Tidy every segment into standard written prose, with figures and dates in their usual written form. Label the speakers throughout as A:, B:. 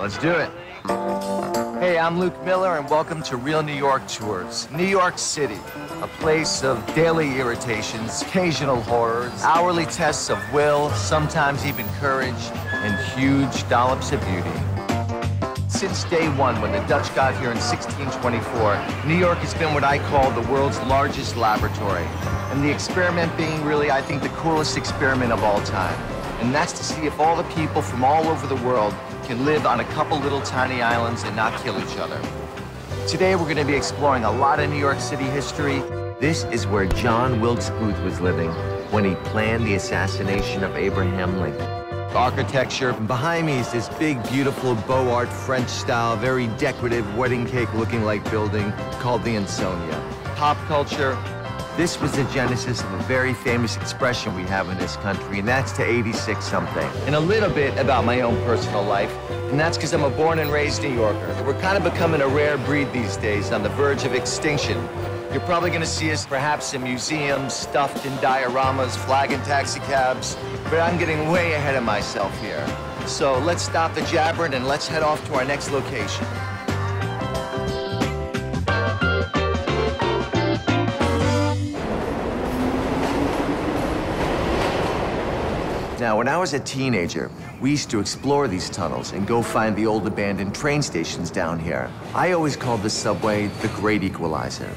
A: Let's do it. Hey, I'm Luke Miller, and welcome to Real New York Tours. New York City, a place of daily irritations, occasional horrors, hourly tests of will, sometimes even courage, and huge dollops of beauty. Since day one, when the Dutch got here in 1624, New York has been what I call the world's largest laboratory. And the experiment being really, I think, the coolest experiment of all time. And that's to see if all the people from all over the world can live on a couple little tiny islands and not kill each other. Today, we're going to be exploring a lot of New York City history. This is where John Wilkes Booth was living when he planned the assassination of Abraham Lincoln. Architecture. Behind me is this big, beautiful Beaux Art French-style, very decorative wedding cake-looking like building called the Ansonia. Pop culture. This was the genesis of a very famous expression we have in this country, and that's to 86 something. And a little bit about my own personal life, and that's because I'm a born and raised New Yorker. We're kind of becoming a rare breed these days, on the verge of extinction. You're probably going to see us perhaps in museums, stuffed in dioramas, flagging taxi cabs, but I'm getting way ahead of myself here. So let's stop the jabbering and let's head off to our next location. Now, when I was a teenager, we used to explore these tunnels and go find the old abandoned train stations down here. I always called this subway the Great Equalizer.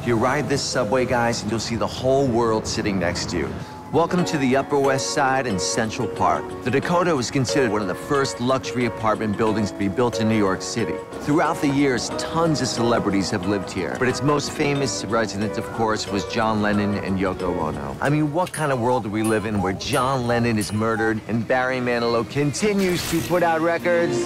A: You ride this subway, guys, and you'll see the whole world sitting next to you. Welcome to the Upper West Side and Central Park. The Dakota was considered one of the first luxury apartment buildings to be built in New York City. Throughout the years, tons of celebrities have lived here, but its most famous resident, of course, was John Lennon and Yoko Ono. I mean, what kind of world do we live in where John Lennon is murdered and Barry Manilow continues to put out records?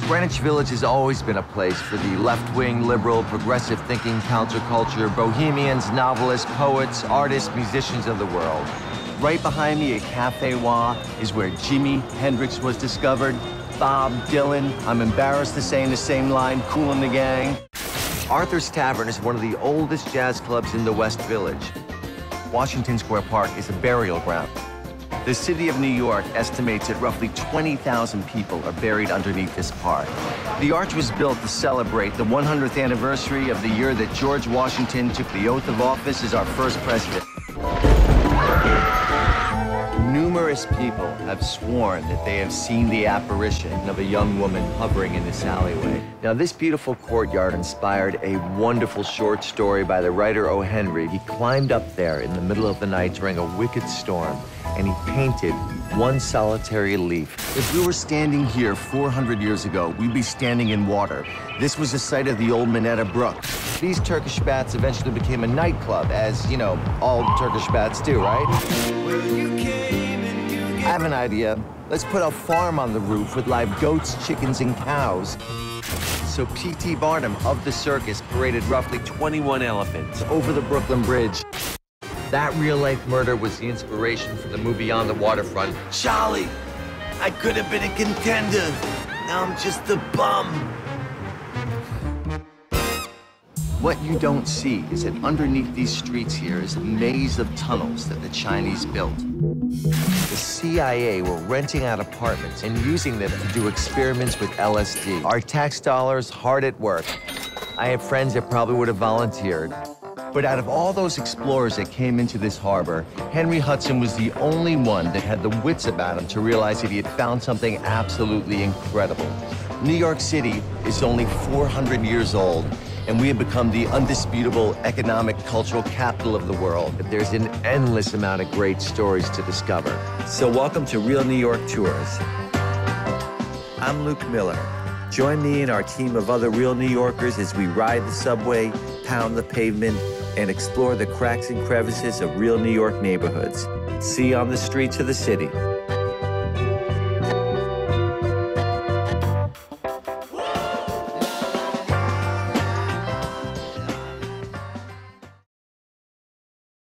A: Greenwich Village has always been a place for the left-wing, liberal, progressive-thinking counterculture, bohemians, novelists, poets, artists, musicians of the world. Right behind me at Cafe Wha is where Jimi Hendrix was discovered, Bob Dylan, I'm embarrassed to say in the same line, Kool and the Gang. Arthur's Tavern is one of the oldest jazz clubs in the West Village. Washington Square Park is a burial ground. The city of New York estimates that roughly 20,000 people are buried underneath this park. The arch was built to celebrate the 100th anniversary of the year that George Washington took the oath of office as our first president. Numerous people have sworn that they have seen the apparition of a young woman hovering in this alleyway. Now, this beautiful courtyard inspired a wonderful short story by the writer O. Henry. He climbed up there in the middle of the night during a wicked storm, and he painted one solitary leaf. If we were standing here 400 years ago, we'd be standing in water. This was the site of the old Minetta Brook. These Turkish baths eventually became a nightclub, as, you know, all Turkish baths do, right? I have an idea. Let's put a farm on the roof with live goats, chickens, and cows. So P.T. Barnum of the circus paraded roughly 21 elephants over the Brooklyn Bridge. That real-life murder was the inspiration for the movie On the Waterfront. Charlie, I could have been a contender. Now I'm just a bum. What you don't see is that underneath these streets here is a maze of tunnels that the Chinese built. The CIA were renting out apartments and using them to do experiments with LSD. Our tax dollars hard at work. I have friends that probably would have volunteered. But out of all those explorers that came into this harbor, Henry Hudson was the only one that had the wits about him to realize that he had found something absolutely incredible. New York City is only 400 years old, and we have become the undisputable economic, cultural capital of the world. But there's an endless amount of great stories to discover. So welcome to Real New York Tours. I'm Luke Miller. Join me and our team of other real New Yorkers as we ride the subway, pound the pavement, and explore the cracks and crevices of real New York neighborhoods. See you on the streets of the city.